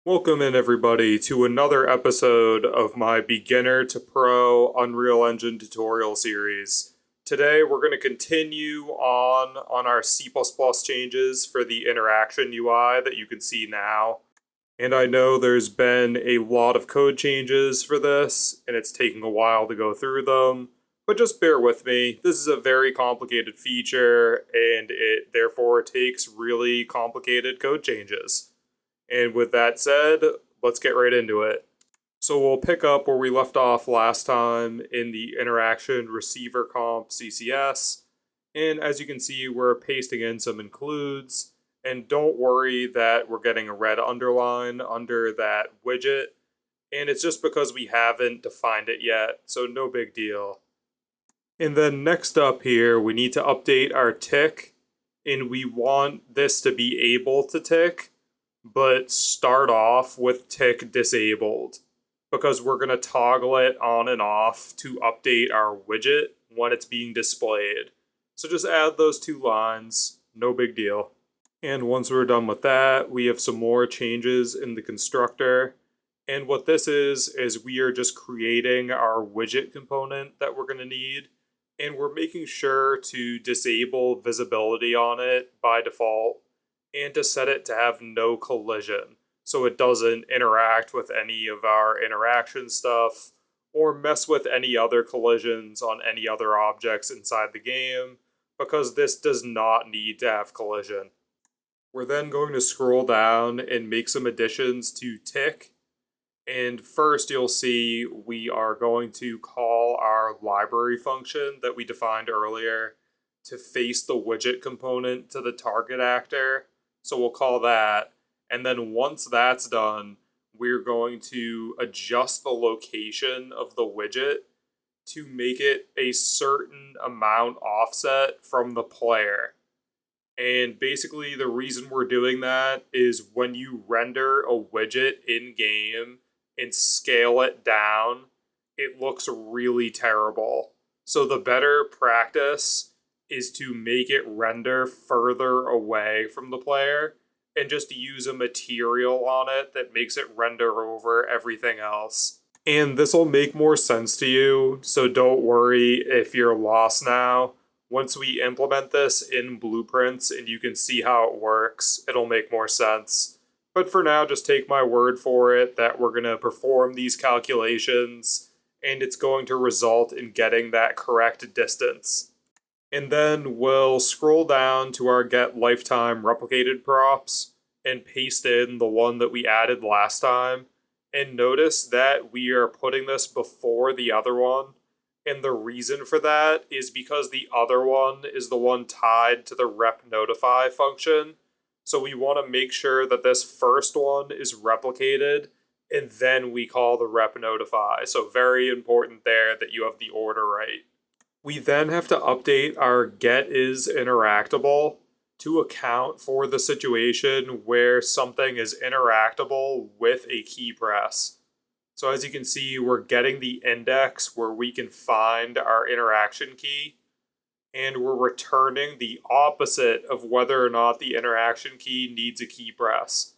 Welcome in, everybody, to another episode of my Beginner to Pro Unreal Engine tutorial series. Today, we're going to continue on our C++ changes for the interaction UI that you can see now. And I know there's been a lot of code changes for this, and it's taking a while to go through them. But just bear with me. This is a very complicated feature, and it therefore takes really complicated code changes. And with that said, let's get right into it. So we'll pick up where we left off last time in the interaction receiver comp CCS. And as you can see, we're pasting in some includes. And don't worry that we're getting a red underline under that widget. And it's just because we haven't defined it yet, so no big deal. And then next up here, we need to update our tick. And we want this to be able to tick, but start off with tick disabled because we're going to toggle it on and off to update our widget when it's being displayed. So just add those two lines, no big deal. And once we're done with that, we have some more changes in the constructor. And what this is we are just creating our widget component that we're going to need. And we're making sure to disable visibility on it by default and to set it to have no collision so it doesn't interact with any of our interaction stuff or mess with any other collisions on any other objects inside the game, because this does not need to have collision. We're then going to scroll down and make some additions to tick. And first you'll see we are going to call our library function that we defined earlier to face the widget component to the target actor. So we'll call that. And then once that's done, we're going to adjust the location of the widget to make it a certain amount offset from the player. And basically the reason we're doing that is when you render a widget in game and scale it down, it looks really terrible. So the better practice is to make it render further away from the player and just use a material on it that makes it render over everything else. And this will make more sense to you, so don't worry if you're lost now. Once we implement this in blueprints and you can see how it works, it'll make more sense. But for now, just take my word for it that we're going to perform these calculations and it's going to result in getting that correct distance. And then we'll scroll down to our get lifetime replicated props and paste in the one that we added last time. And notice that we are putting this before the other one. And the reason for that is because the other one is the one tied to the rep notify function. So we want to make sure that this first one is replicated and then we call the rep notify. So very important there that you have the order right. We then have to update our get is interactable to account for the situation where something is interactable with a key press. So as you can see, we're getting the index where we can find our interaction key, and we're returning the opposite of whether or not the interaction key needs a key press.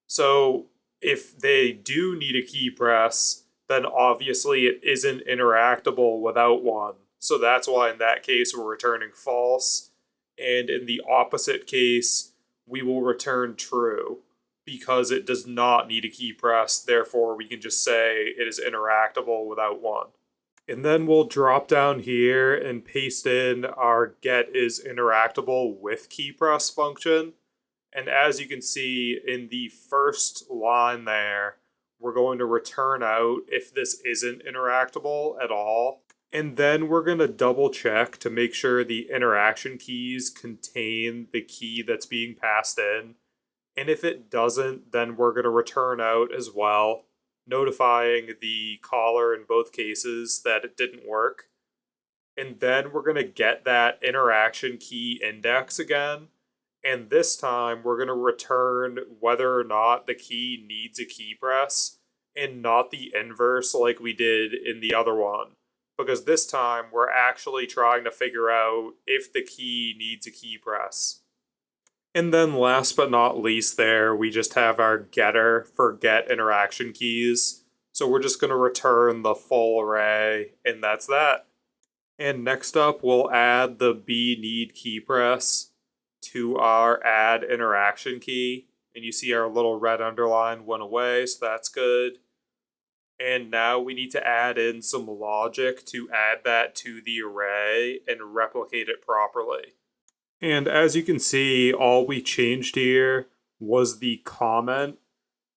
So if they do need a key press, then obviously it isn't interactable without one. So that's why in that case we're returning false. And in the opposite case, we will return true because it does not need a key press. Therefore, we can just say it is interactable without one. And then we'll drop down here and paste in our get is interactable with key press function. And as you can see in the first line there, we're going to return out if this isn't interactable at all. And then we're going to double check to make sure the interaction keys contain the key that's being passed in. And if it doesn't, then we're going to return out as well, notifying the caller in both cases that it didn't work. And then we're going to get that interaction key index again. And this time we're going to return whether or not the key needs a key press and not the inverse like we did in the other one. Because this time we're actually trying to figure out if the key needs a key press. And then last but not least there, we just have our getter for get interaction keys. So we're just going to return the full array, and that's that. And next up, we'll add the B need key press to our add interaction key. And you see our little red underline went away, so that's good. And now we need to add in some logic to add that to the array and replicate it properly. And as you can see, all we changed here was the comment,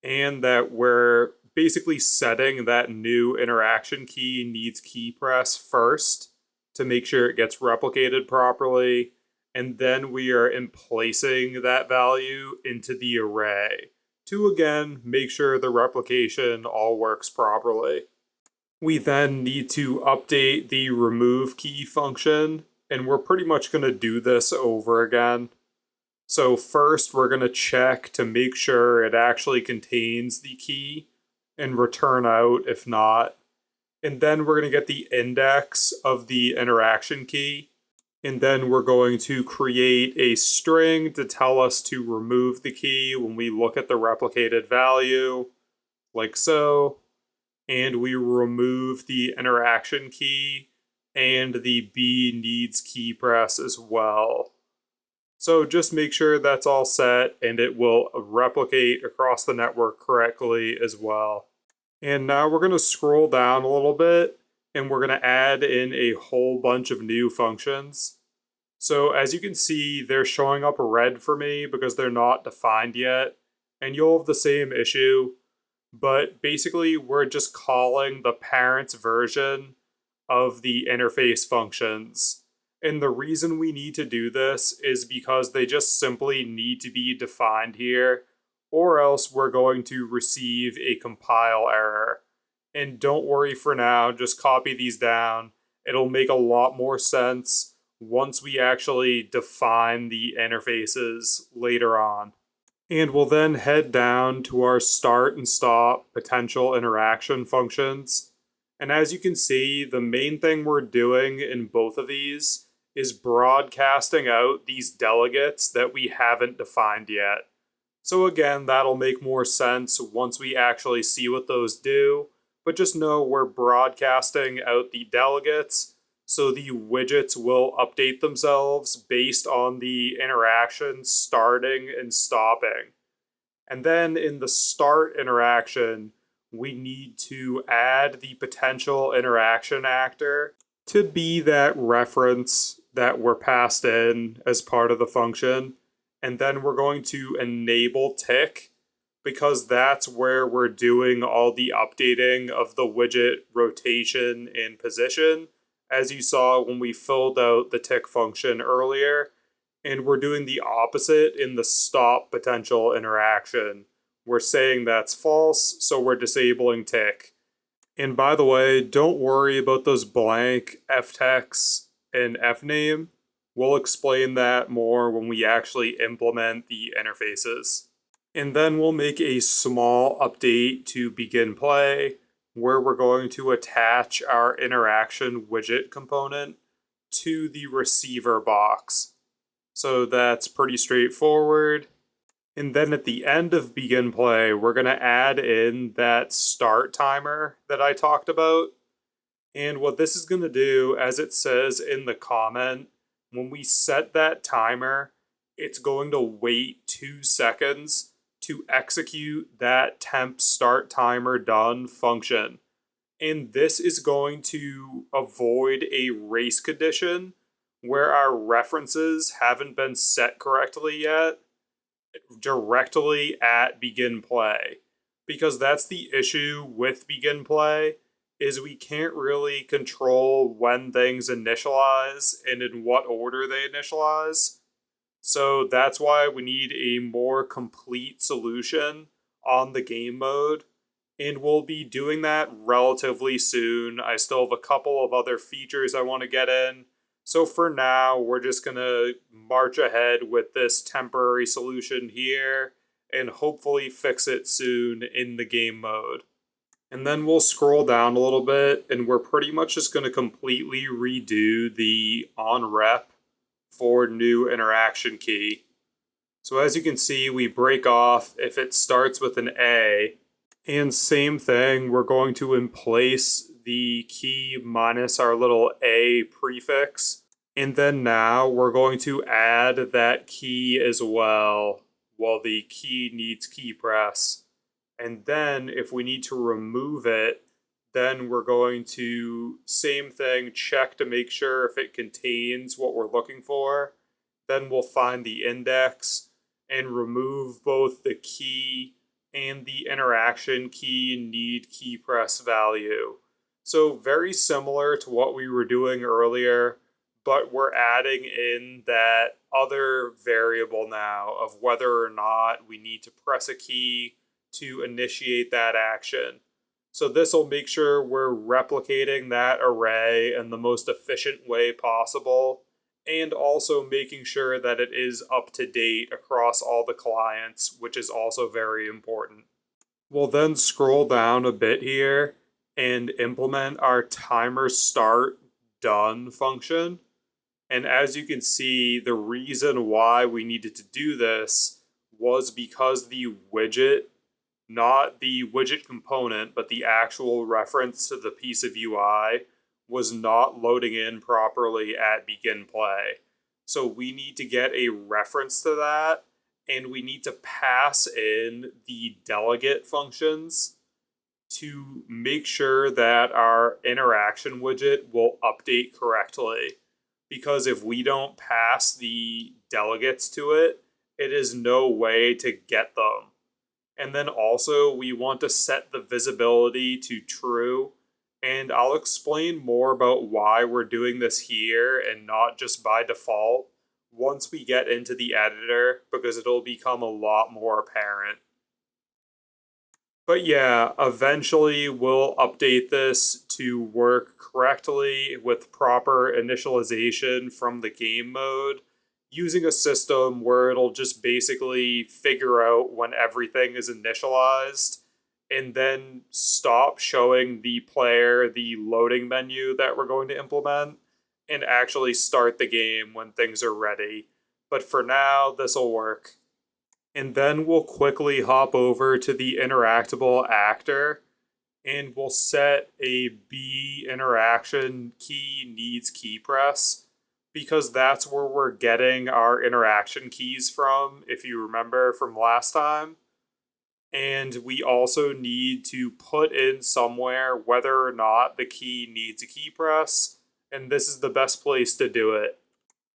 and that we're basically setting that new interaction key needs key press first to make sure it gets replicated properly. And then we are placing that value into the array to again make sure the replication all works properly. We then need to update the remove key function, and we're pretty much going to do this over again. So first we're going to check to make sure it actually contains the key and return out if not. And then we're going to get the index of the interaction key. And then we're going to create a string to tell us to remove the key when we look at the replicated value, like so. And we remove the interaction key and the B needs key press as well. So just make sure that's all set and it will replicate across the network correctly as well. And now we're going to scroll down a little bit and we're going to add in a whole bunch of new functions. So as you can see, they're showing up red for me because they're not defined yet. And you'll have the same issue. But basically, we're just calling the parent's version of the interface functions. And the reason we need to do this is because they just simply need to be defined here, or else we're going to receive a compile error. And don't worry for now, just copy these down. It'll make a lot more sense once we actually define the interfaces later on. And we'll then head down to our start and stop potential interaction functions. And as you can see, the main thing we're doing in both of these is broadcasting out these delegates that we haven't defined yet. So again, that'll make more sense once we actually see what those do. But just know we're broadcasting out the delegates, so the widgets will update themselves based on the interaction starting and stopping. And then in the start interaction, we need to add the potential interaction actor to be that reference that we're passed in as part of the function. And then we're going to enable tick, because that's where we're doing all the updating of the widget rotation and position, as you saw when we filled out the tick function earlier. And we're doing the opposite in the stop potential interaction. We're saying that's false, so we're disabling tick. And by the way, don't worry about those blank ftex and fname. We'll explain that more when we actually implement the interfaces. And then we'll make a small update to begin play, where we're going to attach our interaction widget component to the receiver box. So that's pretty straightforward. And then at the end of begin play, we're going to add in that start timer that I talked about. And what this is going to do, as it says in the comment, when we set that timer, it's going to wait 2 seconds to execute that temp start timer done function. And this is going to avoid a race condition where our references haven't been set correctly yet directly at begin play. Because that's the issue with begin play, is we can't really control when things initialize and in what order they initialize. So that's why we need a more complete solution on the game mode. And we'll be doing that relatively soon. I still have a couple of other features I want to get in. So for now, we're just going to march ahead with this temporary solution here and hopefully fix it soon in the game mode. And then we'll scroll down a little bit and we're pretty much just going to completely redo the onRep for new interaction key. So as you can see, we break off if it starts with an A. And same thing, we're going to emplace the key minus our little A prefix. And then now we're going to add that key as well. Well, the key needs key press. And then if we need to remove it, then we're going to, same thing, check to make sure if it contains what we're looking for. Then we'll find the index and remove both the key and the interaction key need key press value. So very similar to what we were doing earlier, but we're adding in that other variable now of whether or not we need to press a key to initiate that action. So this will make sure we're replicating that array in the most efficient way possible, and also making sure that it is up to date across all the clients, which is also very important. We'll then scroll down a bit here and implement our timer start done function. And as you can see, the reason why we needed to do this was because the widget, not the widget component, but the actual reference to the piece of UI, was not loading in properly at begin play. So we need to get a reference to that, and we need to pass in the delegate functions to make sure that our interaction widget will update correctly. Because if we don't pass the delegates to it, it is no way to get them. And then also we want to set the visibility to true. And I'll explain more about why we're doing this here and not just by default once we get into the editor, because it'll become a lot more apparent. But yeah, eventually we'll update this to work correctly with proper initialization from the game mode, using a system where it'll just basically figure out when everything is initialized and then stop showing the player the loading menu that we're going to implement and actually start the game when things are ready. But for now, this will work. And then we'll quickly hop over to the interactable actor and we'll set a B interaction key needs key press, because that's where we're getting our interaction keys from, if you remember from last time. And we also need to put in somewhere whether or not the key needs a key press, and this is the best place to do it.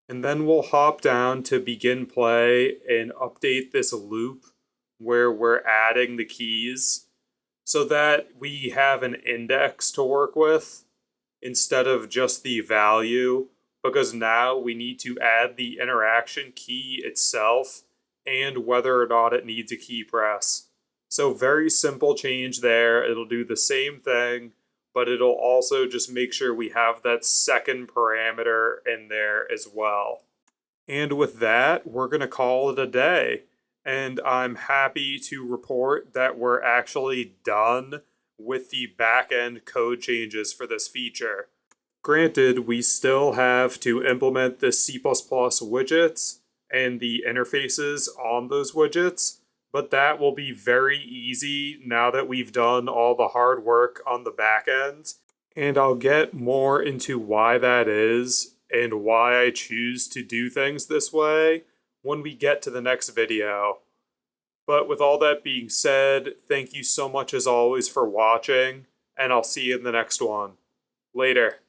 And then we'll hop down to begin play and update this loop where we're adding the keys so that we have an index to work with instead of just the value, because now we need to add the interaction key itself and whether or not it needs a key press. So very simple change there. It'll do the same thing, but it'll also just make sure we have that second parameter in there as well. And with that, we're going to call it a day. And I'm happy to report that we're actually done with the back-end code changes for this feature. Granted, we still have to implement the C++ widgets and the interfaces on those widgets, but that will be very easy now that we've done all the hard work on the back end. And I'll get more into why that is and why I choose to do things this way when we get to the next video. But with all that being said, thank you so much as always for watching, and I'll see you in the next one. Later.